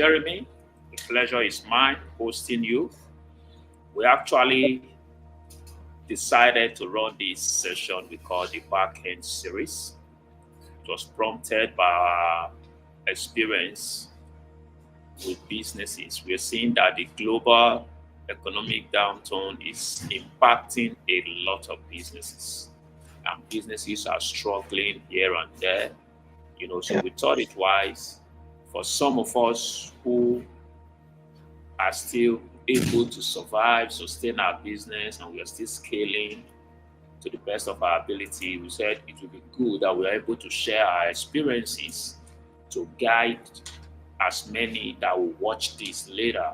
Jeremy. The pleasure is mine hosting you. We actually decided to run this session we call the Backend Series. It was prompted by our experience with businesses. We're seeing that the global economic downturn is impacting a lot of businesses, and businesses are struggling here and there. So we thought it wise for some of us who are still able to survive, sustain our business, and we are still scaling to the best of our ability. We said it would be good that we are able to share our experiences to guide as many that will watch this later,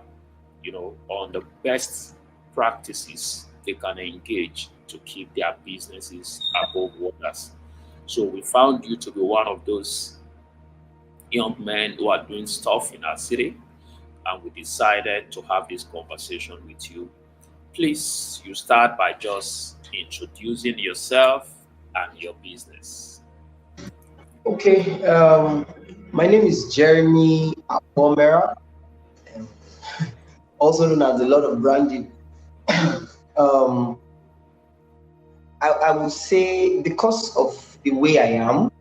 on the best practices they can engage to keep their businesses above waters. So we found you to be one of those young men who are doing stuff in our city, and we decided to have this conversation with you. Please, you start by just introducing yourself and your business. Okay, my name is Jeremy Akpomera, also known as a lot of branding. I would say because of the way I am,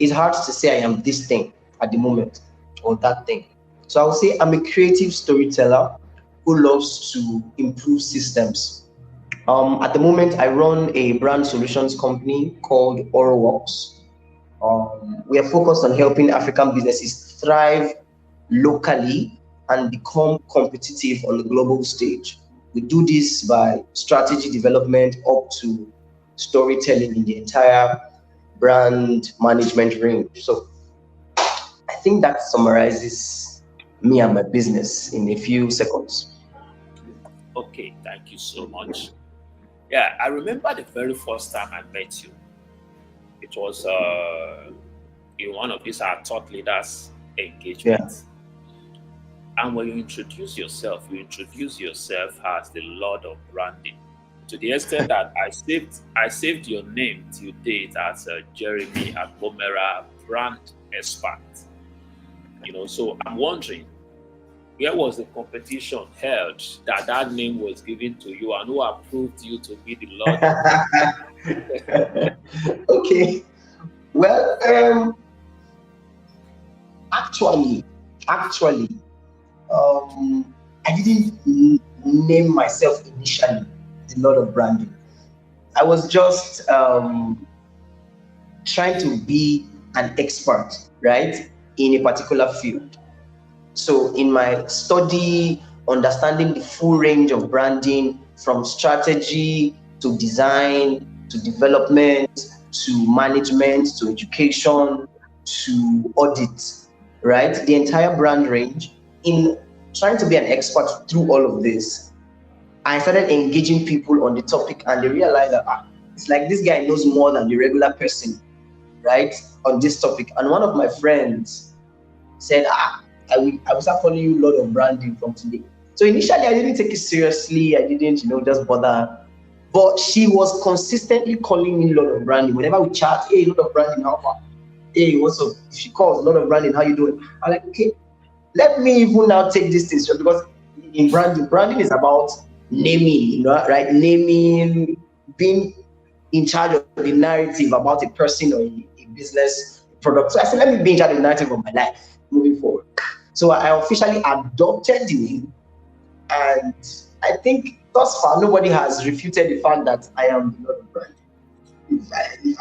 it's hard to say I am this thing at the moment or that thing. So I would say I'm a creative storyteller who loves to improve systems. At the moment, I run a brand solutions company called Oro Wox. We are focused on helping African businesses thrive locally and become competitive on the global stage. We do this by strategy development up to storytelling in the entire brand management range. So I think that summarizes me and my business in a few seconds. Okay, thank you so much. Yeah, I remember the very first time I met you. It was in one of these our thought leaders engagements. And when you introduce yourself as the Lord of Branding, to the extent that I saved your name till date as Jeremy Akpomera, brand expert. So I'm wondering, where was the competition held that name was given to you, and who approved you to be the Lord? Okay. Well, actually, I didn't name myself initially the Lord of Branding. I was just trying to be an expert, right, in a particular field. So in my study, understanding the full range of branding, from strategy to design to development to management to education to audit, right? The entire brand range. In trying to be an expert through all of this, I started engaging people on the topic, and they realized that it's like this guy knows more than the regular person, right, on this topic. And one of my friends said, I will start calling you Lord of Branding from today. So initially, I didn't take it seriously. I didn't, just bother. But she was consistently calling me Lord of Branding. Whenever we chat, hey, Lord of Branding, how far? Hey, what's up? If she calls Lord of Branding, how you doing? I'm like, okay, let me even now take this thing, because in branding is about naming, right? Naming, being in charge of the narrative about a person or a business product. So I said, let me be in charge of the narrative of my life moving forward. So I officially adopted the name, and I think thus far nobody has refuted the fact that I am the Lord of Branding.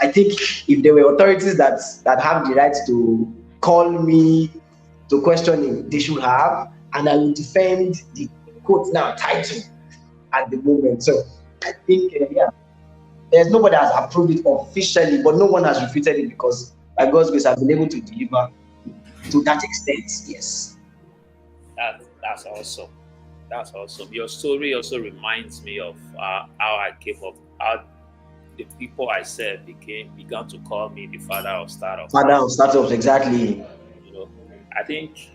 I think if there were authorities that have the right to call me to question him, they should have, and I will defend the quote now title at the moment. So I think there's nobody has approved it officially, but no one has refuted it, because by God's grace I've been able to deliver to that extent. Yes. That's awesome. That's awesome. Your story also reminds me of how I came up, how the people I served began to call me the father of startups. Father of startups, exactly. I think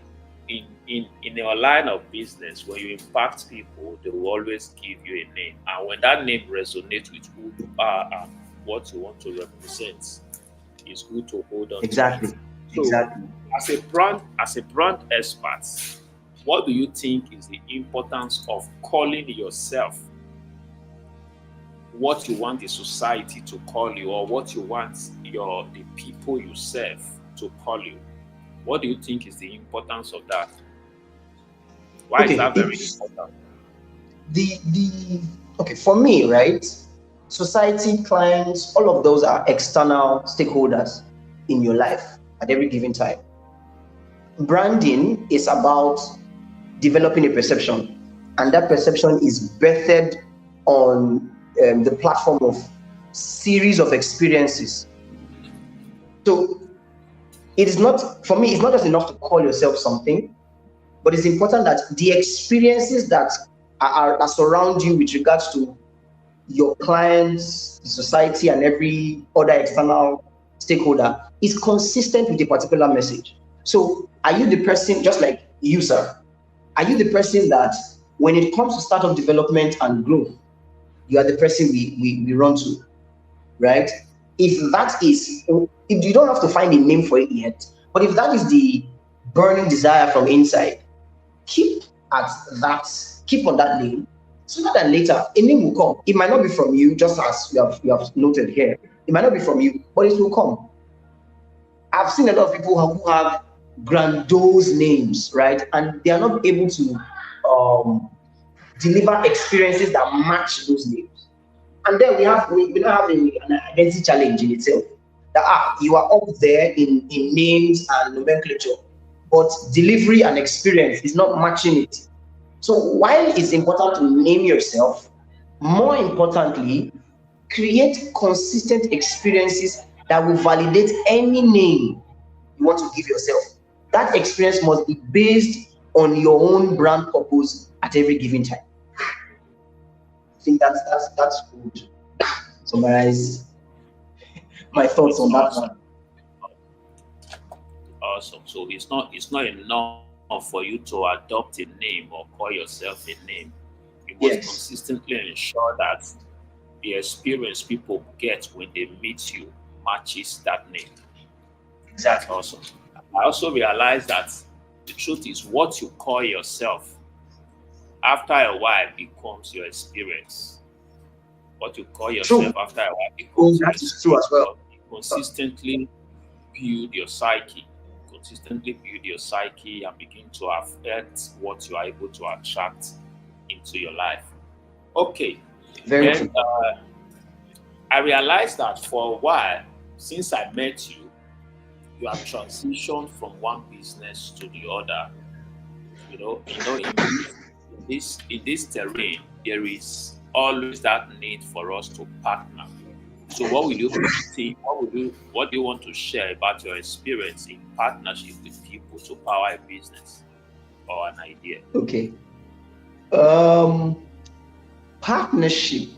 in your line of business, when you impact people, they will always give you a name, and when that name resonates with who you are and what you want to represent, it's good to hold on. Exactly. To it. So, exactly. As a brand expert, what do you think is the importance of calling yourself what you want the society to call you, or what you want the people you serve to call you? What do you think is the importance of that? Why is that very important? Okay, for me, right? Society, clients, all of those are external stakeholders in your life at every given time. Branding is about developing a perception, and that perception is birthed on the platform of series of experiences. So it is not, for me, it's not just enough to call yourself something, but it's important that the experiences that are surround you with regards to your clients, the society, and every other external stakeholder is consistent with a particular message. So are you the person, just like you, sir, are you the person that when it comes to startup development and growth, you are the person we run to, right? If that is, if you don't have to find a name for it yet, but if that is the burning desire from inside, keep at that, keep on that name. Sooner than later, a name will come. It might not be from you, just as you have noted here. It might not be from you, but it will come. I've seen a lot of people who have grandiose names, right? And they are not able to deliver experiences that match those names. And then we now have an identity challenge in itself. That you are up there in names and nomenclature, but delivery and experience is not matching it. So while it's important to name yourself, more importantly, create consistent experiences that will validate any name you want to give yourself. That experience must be based on your own brand purpose at every given time. I think that's good. Summarize my thoughts on that one. Awesome. So it's not enough for you to adopt a name or call yourself a name. You must consistently ensure that the experience people get when they meet you matches that name. Exactly. Awesome. I also realized that the truth is what you call yourself after a while becomes your experience. What you call yourself after a while becomes your experience. True as well. You consistently build your psyche. Consistently build your psyche and begin to affect what you are able to attract into your life. Okay. Very true. I realized that for a while, since I met you, you have transitioned from one business to the other. In this terrain, there is always that need for us to partner. So what will you think? What do you want to share about your experience in partnership with people to power a business or an idea? Okay. Partnership.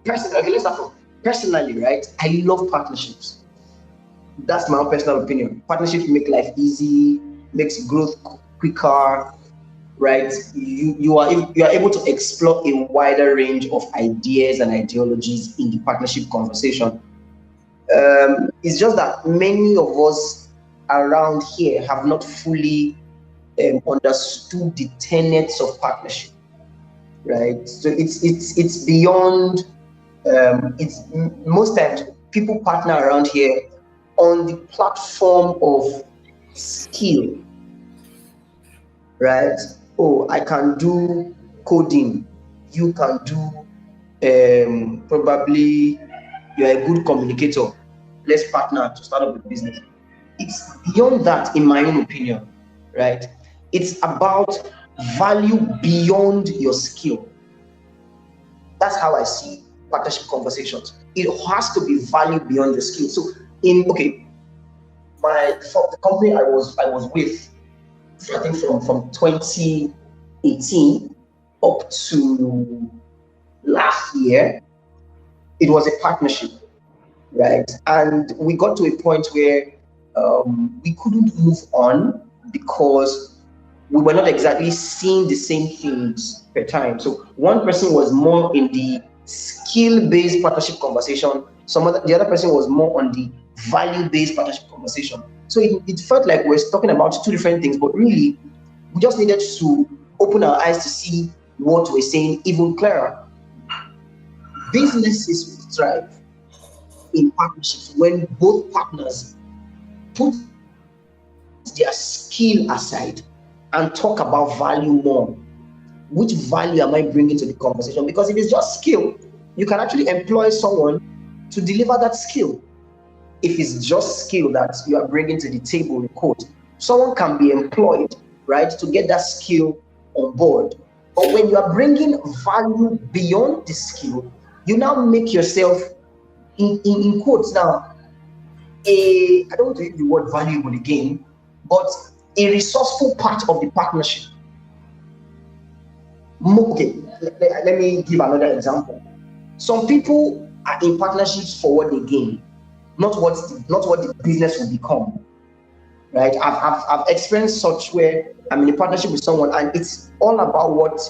Let's start from personally, right? I love partnerships. That's my own personal opinion. Partnerships make life easy, makes growth quicker, right? You are able to explore a wider range of ideas and ideologies in the partnership conversation. It's just that many of us around here have not fully understood the tenets of partnership, right? So it's beyond. It's most times people partner around here on the platform of skill, right? Oh, I can do coding. You can do probably you're a good communicator. Let's partner to start up a business. It's beyond that, in my own opinion, right? It's about value beyond your skill. That's how I see partnership conversations. It has to be value beyond your skill. So the company I was with, I think from 2018 up to last year, it was a partnership, right? And we got to a point where we couldn't move on because we were not exactly seeing the same things per time. So one person was more in the skill-based partnership conversation. The other person was more on the value-based partnership conversation. So it felt like we're talking about two different things, but really We just needed to open our eyes to see what we're saying even clearer. Businesses thrive in partnerships when both partners put their skill aside and talk about value more. Which value am I bringing to the conversation? Because if it's just skill, you can actually employ someone to deliver that skill. If it's just skill that you are bringing to the table, in quote, someone can be employed, right, to get that skill on board. But when you are bringing value beyond the skill, you now make yourself, in quotes now, I don't want to use the word valuable again, but a resourceful part of the partnership. Okay, let me give another example. Some people are in partnerships for what they gain, not what the business will become. Right? I've experienced such where I'm in a partnership with someone and it's all about what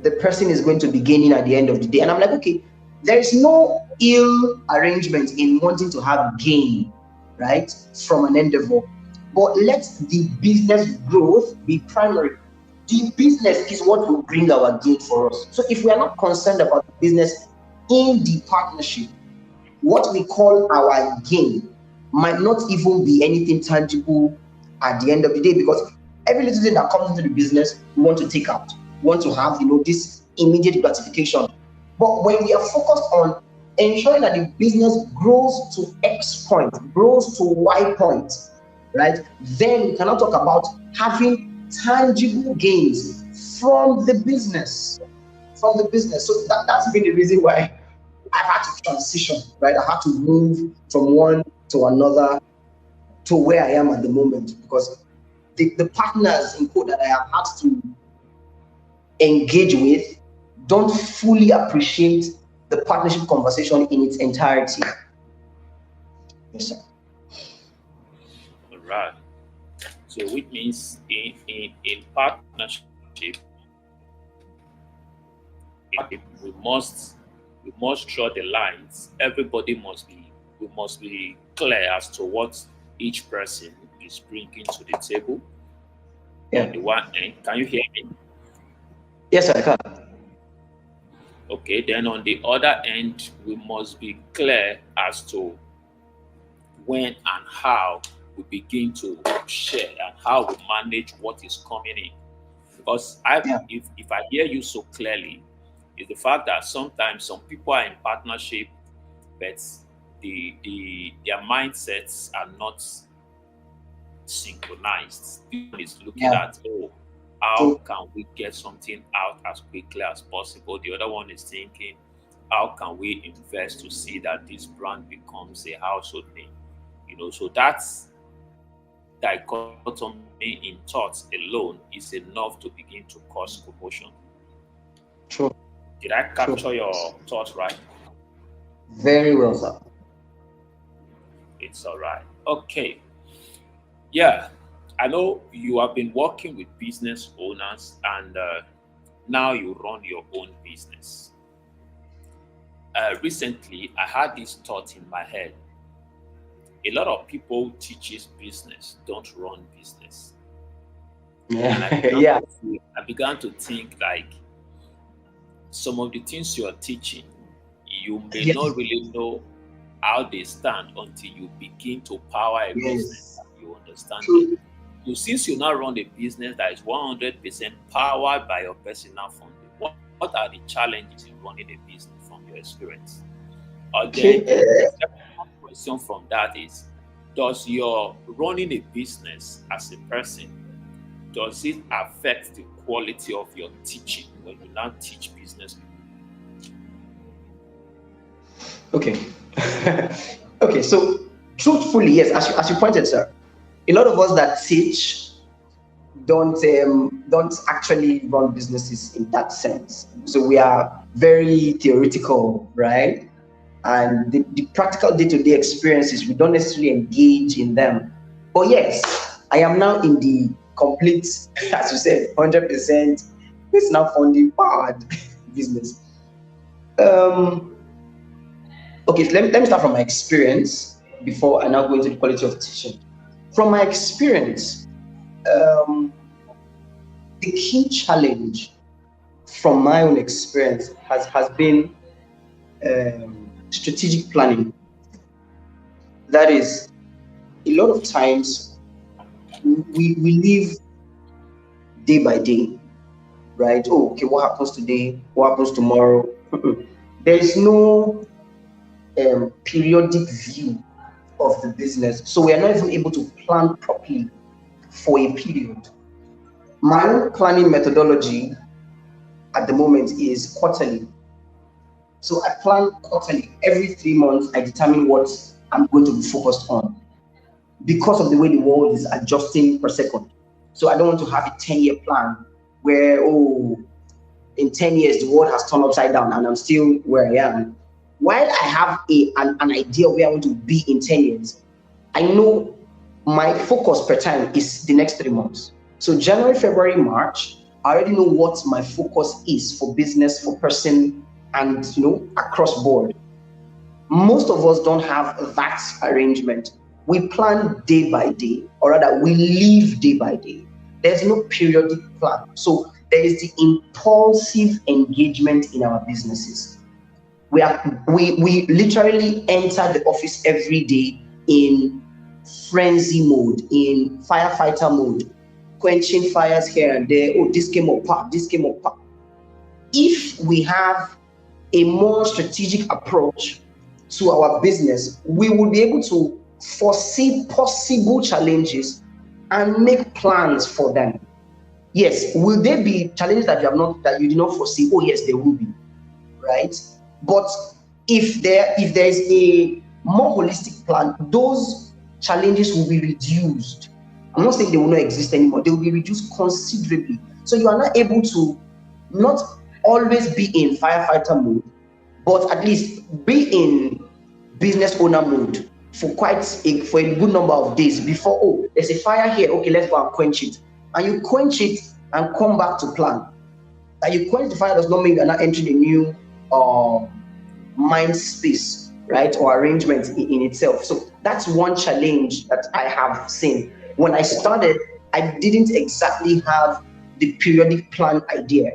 the person is going to be gaining at the end of the day. And I'm like, okay, there is no ill arrangement in wanting to have gain, right, from an endeavor. But let the business growth be primary. The business is what will bring our gain for us. So if we are not concerned about the business in the partnership, what we call our gain might not even be anything tangible at the end of the day, because every little thing that comes into the business, we want to take out. We want to have, this immediate gratification. But when we are focused on ensuring that the business grows to X point, grows to Y point, right? Then we cannot talk about having tangible gains from the business. So that's been the reason why I've had to transition, right? I had to move from one to another to where I am at the moment, because the partners in code that I have had to engage with don't fully appreciate the partnership conversation in its entirety. Yes, sir. All right. So which means in partnership, we must draw the lines. Everybody must be clear as to what each person is bringing to the table. Yeah. On the one end, can you hear me? Yes, I can. Okay, then on the other end, we must be clear as to when and how we begin to share and how we manage what is coming in. Because if I hear you so clearly, is the fact that sometimes some people are in partnership, but their mindsets are not synchronized. One is looking at, how can we get something out as quickly as possible? The other one is thinking, how can we invest to see that this brand becomes a household name? So that's dichotomy in thoughts alone is enough to begin to cause commotion. True. Did I capture your thoughts right? Very well, sir. It's all right. Okay. Yeah, I know you have been working with business owners and now you run your own business. Recently, I had this thought in my head. A lot of people teaches business, don't run business. And I began to think like some of the things you are teaching, you may not really know how they stand until you begin to power a business. You understand it? So since you now run a business that is 100% powered by your personal funding, what are the challenges in running a business from your experience? Then the second question from that is, does your running a business as a person, does it affect the quality of your teaching when you now teach business people? Okay, so truthfully, yes, as you pointed, sir, a lot of us that teach don't actually run businesses in that sense. So we are very theoretical, right? And the practical day-to-day experiences, we don't necessarily engage in them. But yes, I am now in the complete, as you said, 100% personal funding powered business. Okay, so let me start from my experience before I now go into the quality of teaching. From my experience, the key challenge from my own experience has been strategic planning. That is, a lot of times we live day by day, right? Oh, okay, what happens today? What happens tomorrow? There is no periodic view of the business. So we are not even able to plan properly for a period. My own planning methodology at the moment is quarterly. So I plan quarterly. Every 3 months, I determine what I'm going to be focused on because of the way the world is adjusting per second. So I don't want to have a 10-year plan where, in 10 years, the world has turned upside down and I'm still where I am. While I have an idea where I want to be in 10 years, I know my focus per time is the next 3 months. So January, February, March, I already know what my focus is for business, for person, and across board. Most of us don't have that arrangement. We plan day by day, or rather we live day by day. There's no periodic plan. So there is the impulsive engagement in our businesses. We literally enter the office every day in frenzy mode, in firefighter mode, quenching fires here and there. Oh, this came up, this came up. If we have a more strategic approach to our business, we will be able to foresee possible challenges and make plans for them. Yes, will there be challenges that you did not foresee? Oh yes, there will be, right? But if there is a more holistic plan, those challenges will be reduced. I'm not saying they will not exist anymore. They will be reduced considerably. So you are not able to not always be in firefighter mode, but at least be in business owner mode for a good number of days before, oh, there's a fire here. Okay, let's go and quench it. And you quench it and come back to plan. That you quench the fire does not mean you're not entering a new mind space, right, or arrangement in itself. So that's one challenge that I have seen. When I started, I didn't exactly have the periodic plan idea.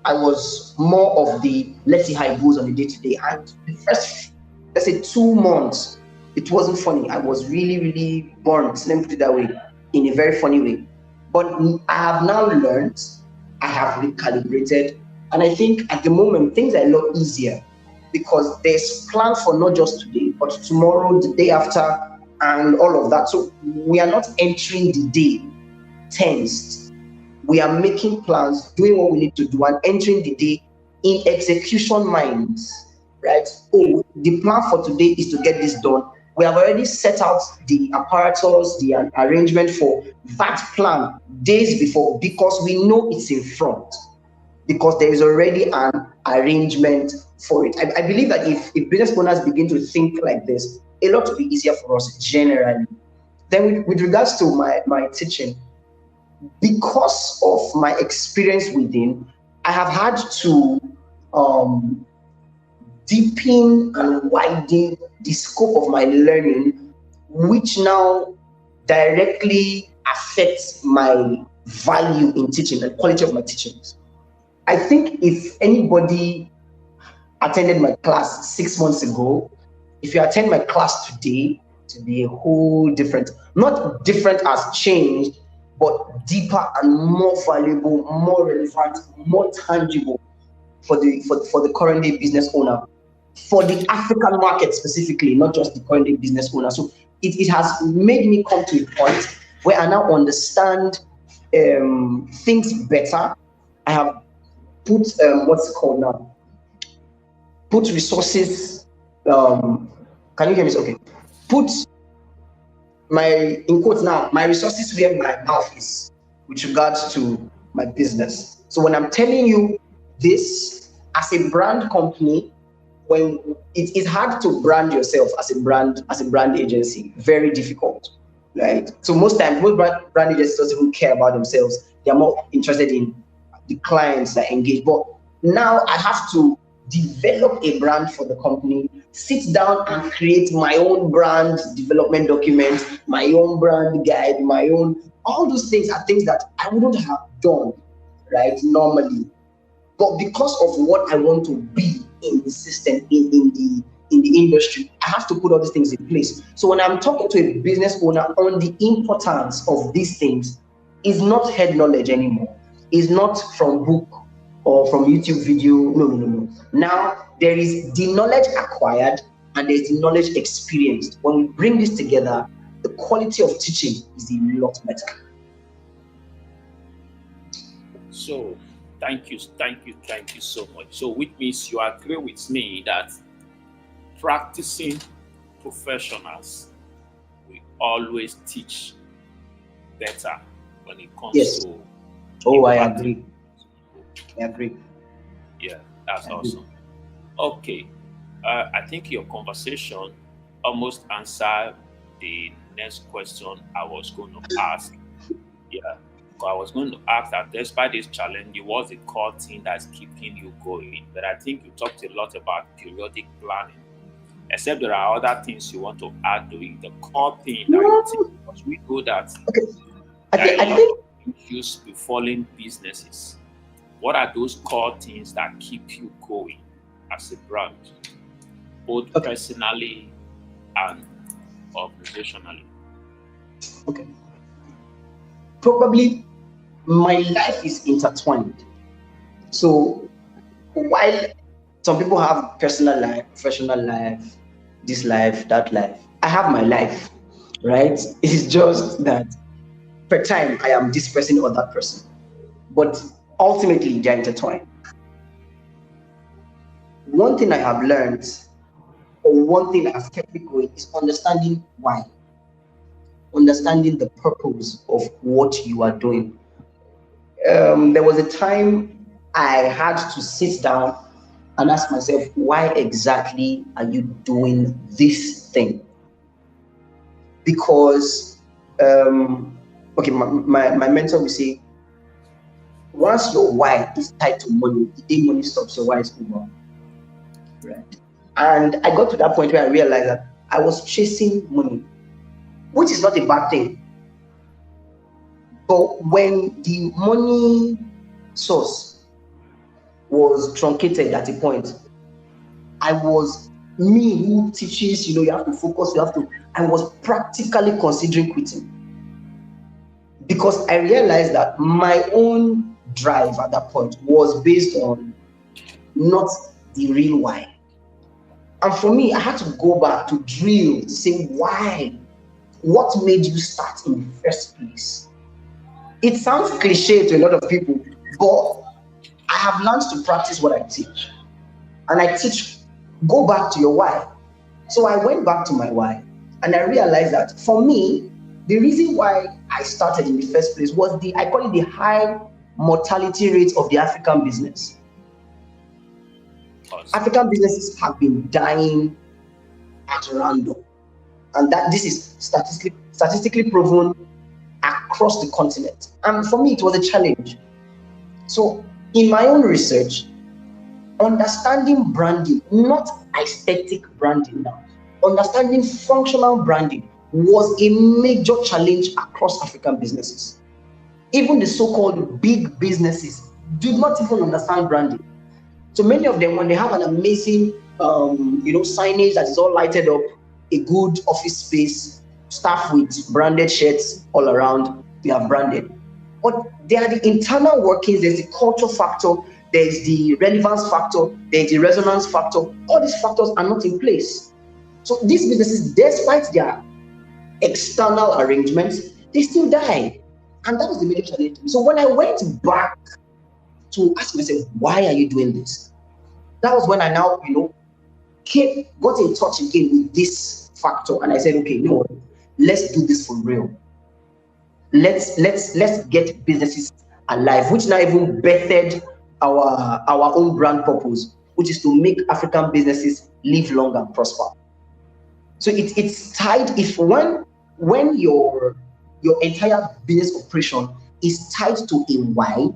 I was more of the let's see how it goes on a day-to-day. And the first, let's say 2 months, it wasn't funny. I was really, really burnt, let me put it that way, in a very funny way. But I have now learned, I have recalibrated, and I think at the moment things are a lot easier because there's plan for not just today, but tomorrow, the day after, and all of that. So we are not entering the day tensed. We are making plans, doing what we need to do, and entering the day in execution minds, right? Oh, the plan for today is to get this done. We have already set out the apparatus, the arrangement for that plan days before because we know it's in front, because there is already an arrangement for it. I believe that if business owners begin to think like this, a lot will be easier for us generally. Then with regards to my teaching, because of my experience within, I have had to deepen and widen the scope of my learning, which now directly affects my value in teaching and quality of my teachings. I think if anybody attended my class 6 months ago, if you attend my class today, to be a whole different, not different as changed, but deeper and more valuable, more relevant, more tangible for the current day business owner, for the African market specifically, not just the current day business owner. So it has made me come to a point where I now understand things better. I have put what's it called now? Put resources. Can you hear me? Okay. Put my, in quotes now, my resources where my mouth is with regards to my business. So when I'm telling you this as a brand company, when it's hard to brand yourself as a brand agency, very difficult, right? So most times, most brand agencies don't even care about themselves. They're more interested in the clients that engage. But now I have to develop a brand for the company, sit down and create my own brand development document, my own brand guide, my own, all those things are things that I wouldn't have done, right, normally. But because of what I want to be in the system, in the industry, I have to put all these things in place. So when I'm talking to a business owner on the importance of these things, it's not head knowledge anymore. It's not from book or from YouTube video. No. Now there is the knowledge acquired and there's the knowledge experienced. When we bring this together, the quality of teaching is a lot better. So thank you so much. So which means you agree with me that practicing professionals will always teach better when it comes to. Oh, I agree. Yeah, that's awesome. Okay, I think your conversation almost answered the next question I was going to ask. Yeah, I was going to ask that despite this challenge, what's the core thing that's keeping you going? But I think you talked a lot about periodic planning. Except there are other things you want to add to it. The core thing that you think, because we know that I think use befalling businesses. What are those core things that keep you going as a brand, both personally and organizationally? Okay. Probably my life is intertwined. So while some people have personal life, professional life, this life, that life, I have my life, right? It's just that per time I am this person or that person. But ultimately they're intertwined. One thing I have learned, or one thing that has kept me going, is understanding why. Understanding the purpose of what you are doing. There was a time I had to sit down and ask myself, why exactly are you doing this thing? Because, my mentor will say, once your why is tied to money, the day money stops, your why is over. Right? And I got to that point where I realized that I was chasing money, which is not a bad thing. But when the money source was truncated at a point, I was me who teaches, you have to focus, I was practically considering quitting. Because I realized that my own drive at that point was based on not the real why. And for me, I had to go back to drill, to say why. What made you start in the first place? It sounds cliche to a lot of people, but I have learned to practice what I teach. And I teach, go back to your why. So I went back to my why, and I realized that for me, the reason why I started in the first place was I call it the high mortality rate of the African business. Awesome. African businesses have been dying at random. And that this is statistically proven across the continent. And for me, it was a challenge. So in my own research, understanding branding, not aesthetic branding now, understanding functional branding was a major challenge across African businesses. Even the so-called big businesses did not even understand branding. So many of them, when they have an amazing, signage that is all lighted up, a good office space, staff with branded shirts all around, they are branded. But there are the internal workings, there's the culture factor, there's the relevance factor, there's the resonance factor. All these factors are not in place. So these businesses, despite their external arrangements, they still die. And that was the major challenge. So when I went back to ask myself, why are you doing this? That was when I now, got in touch again with this factor. And I said, okay, let's do this for real. Let's get businesses alive, which now even bettered our own brand purpose, which is to make African businesses live long and prosper. So it's tied. If when your entire business operation is tied to a why,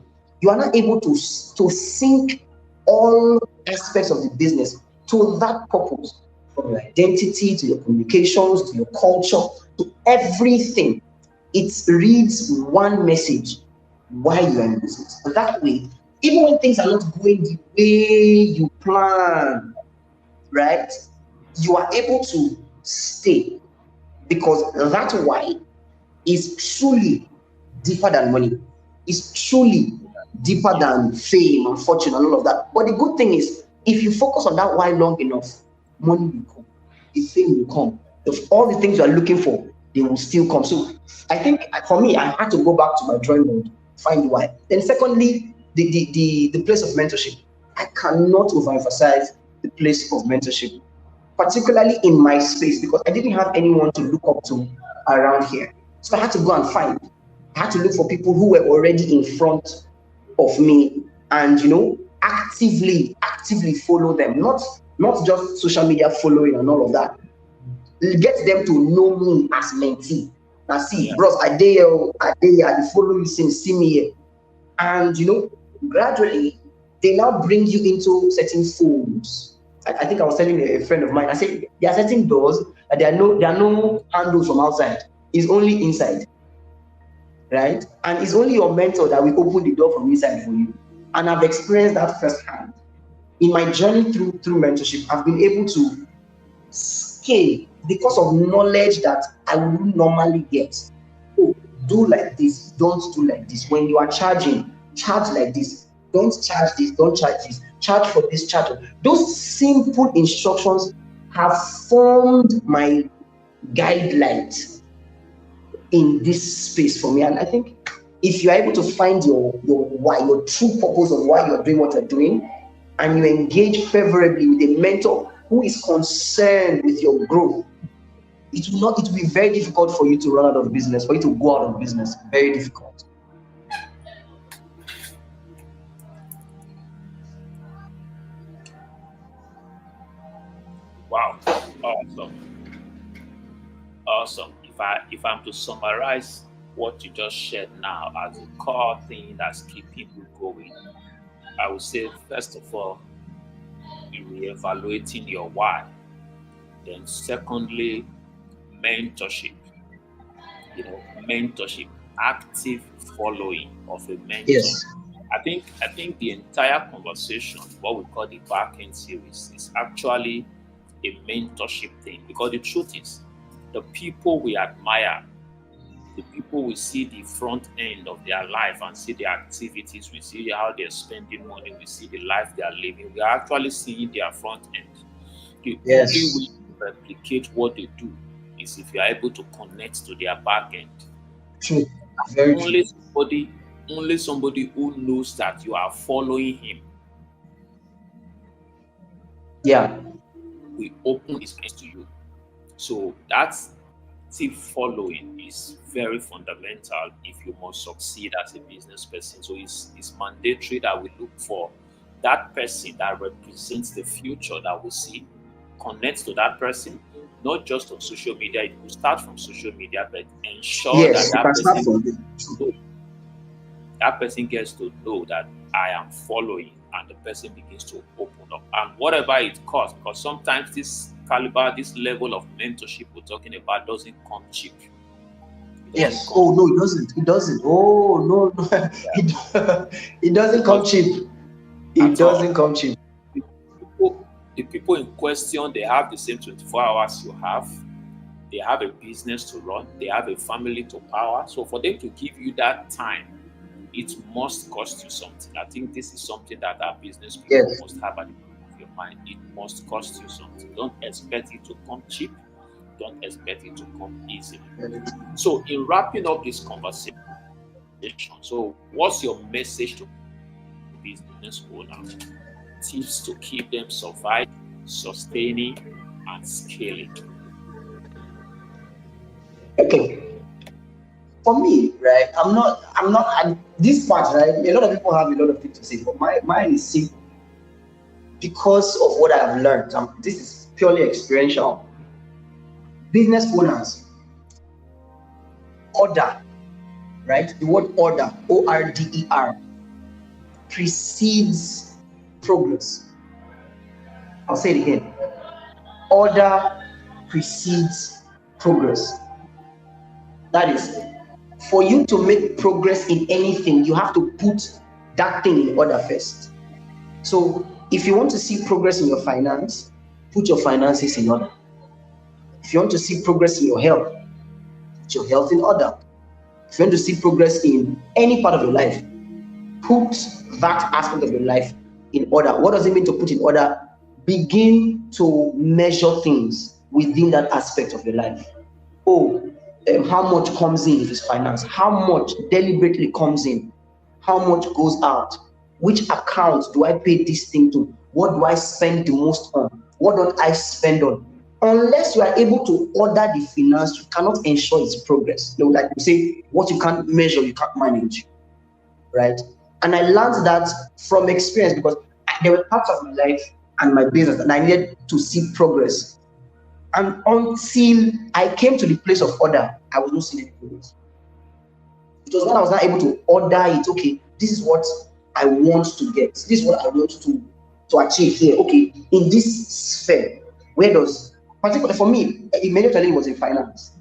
you are not able to sync all aspects of the business to that purpose, from your identity to your communications to your culture to everything. It reads one message: why you are in business. And that way, even when things are not going the way you plan, right, you are able to stay, because that why is truly deeper than money. It's truly deeper than fame and fortune and all of that. But the good thing is, if you focus on that why long enough, money will come, the fame will come, all the things you are looking for, they will still come. So I think for me, I had to go back to my drawing board, find why. Then secondly, the place of mentorship. I cannot overemphasize the place of mentorship, particularly in my space, because I didn't have anyone to look up to around here. So I had to go and find. I had to look for people who were already in front of me, and actively follow them. Not just social media following and all of that. Get them to know me as mentee. Now see, bros, I follow you since, see me here. And gradually they now bring you into certain folds. I think I was telling a friend of mine, I said there are certain doors and there are no handles from outside. It's only inside. Right? And it's only your mentor that will open the door from inside for you. And I've experienced that firsthand. In my journey through mentorship, I've been able to scale because of knowledge that I wouldn't normally get. Oh, do like this, don't do like this. When you are charging, charge like this. Don't charge this, don't charge this. Charge for this, charge. Those simple instructions have formed my guidelines in this space for me. And I think if you're able to find your why, your true purpose of why you're doing what you're doing, and you engage favorably with a mentor who is concerned with your growth, it will be very difficult for you to run out of business, for you to go out of business. Very difficult. Wow, awesome. If I'm to summarize what you just shared now as a core thing that's keeping you going, I would say, first of all, reevaluating your why. Then secondly, mentorship. Mentorship, active following of a mentor. Yes. I think the entire conversation, what we call the Backend Series, is actually a mentorship thing, because the truth is, the people we admire, the people we see the front end of their life and see their activities, we see how they're spending money, we see the life they are living, we are actually seeing their front end. The only way to replicate what they do is if you are able to connect to their back end. True. Very true. Only somebody who knows that you are following him. Yeah. We open his eyes to you. So that's active following is very fundamental if you must succeed as a business person. So it's mandatory that we look for that person that represents the future that we see, connect to that person, not just on social media. It will start from social media, but ensure that person gets to know that I am following, and the person begins to open up. And whatever it costs, because sometimes this level of mentorship we're talking about doesn't come cheap. Yes. Oh no, it doesn't. It doesn't. Oh no. It doesn't come cheap. It doesn't come cheap. The people in question, they have the same 24 hours you have. They have a business to run. They have a family to power. So for them to give you that time, it must cost you something. I think this is something that our business people must have at the back of your mind. It must cost you something. Don't expect it to come cheap. Don't expect it to come easily. So in wrapping up this conversation, so what's your message to business owners? Tips to keep them surviving, sustaining, and scaling. Okay. For me, right, I'm not this part, right? A lot of people have a lot of things to say, but mine is simple. Because of what I've learned, this is purely experiential. Business owners, order, right? The word order, O-R-D-E-R, precedes progress. I'll say it again. Order precedes progress. That is, for you to make progress in anything, you have to put that thing in order first. So if you want to see progress in your finance, put your finances in order. If you want to see progress in your health, put your health in order. If you want to see progress in any part of your life, put that aspect of your life in order. What does it mean to put in order? Begin to measure things within that aspect of your life. How much comes in if it's finance? How much deliberately comes in? How much goes out? Which account do I pay this thing to? What do I spend the most on? What don't I spend on? Unless you are able to order the finance, you cannot ensure its progress. Like you say, what you can't measure, you can't manage, right? And I learned that from experience, because there were parts of my life and my business that I needed to see progress. And until I came to the place of order, I was not seeing any progress. It was when I was not able to order it. Okay, this is what I want to get. This is what I want to achieve here. Okay, in this sphere, where does, particularly for me, immediately was in finance.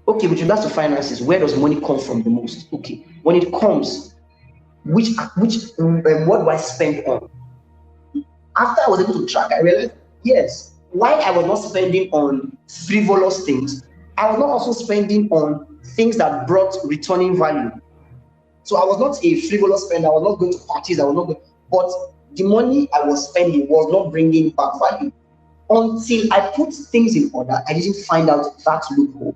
Okay, with regards to finances, where does money come from the most? Okay, when it comes, what do I spend on? After I was able to track, I realized, yes, while I was not spending on frivolous things, I was not also spending on things that brought returning value. So I was not a frivolous spender. I was not going to parties. I was not going, but the money I was spending was not bringing back value. Until I put things in order, I didn't find out that loophole.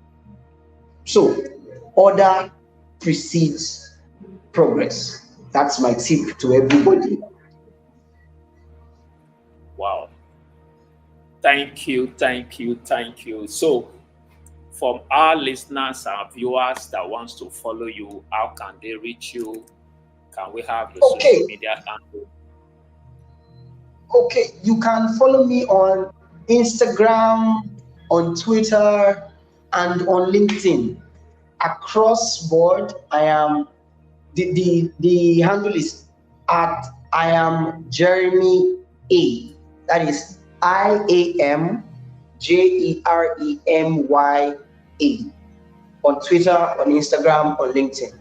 So order precedes progress. That's my tip to everybody. Wow. Thank you. So, from our listeners and viewers that wants to follow you, how can they reach you? Can we have your social media handle? Okay, you can follow me on Instagram, on Twitter, and on LinkedIn. Across board, I am the handle is at I am Jeremy A. That is IAM JEREMY A. On Twitter, on Instagram, on LinkedIn.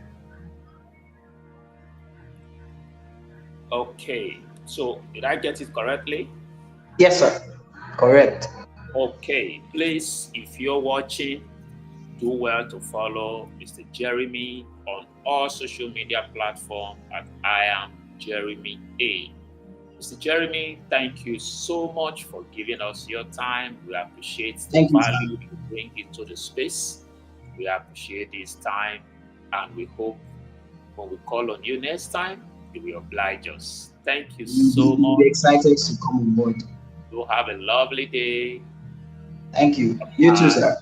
Okay, so did I get it correctly? Yes, sir. Correct. Okay, please, if you're watching, do well to follow Mr. Jeremy on all social media platforms at I am Jeremy A. Mr. Jeremy, thank you so much for giving us your time. We appreciate the value you bring into the space. We appreciate this time, and we hope when we call on you next time, you will oblige us. Thank you so much. We're excited to come on board. You have a lovely day. Thank you. You too, sir.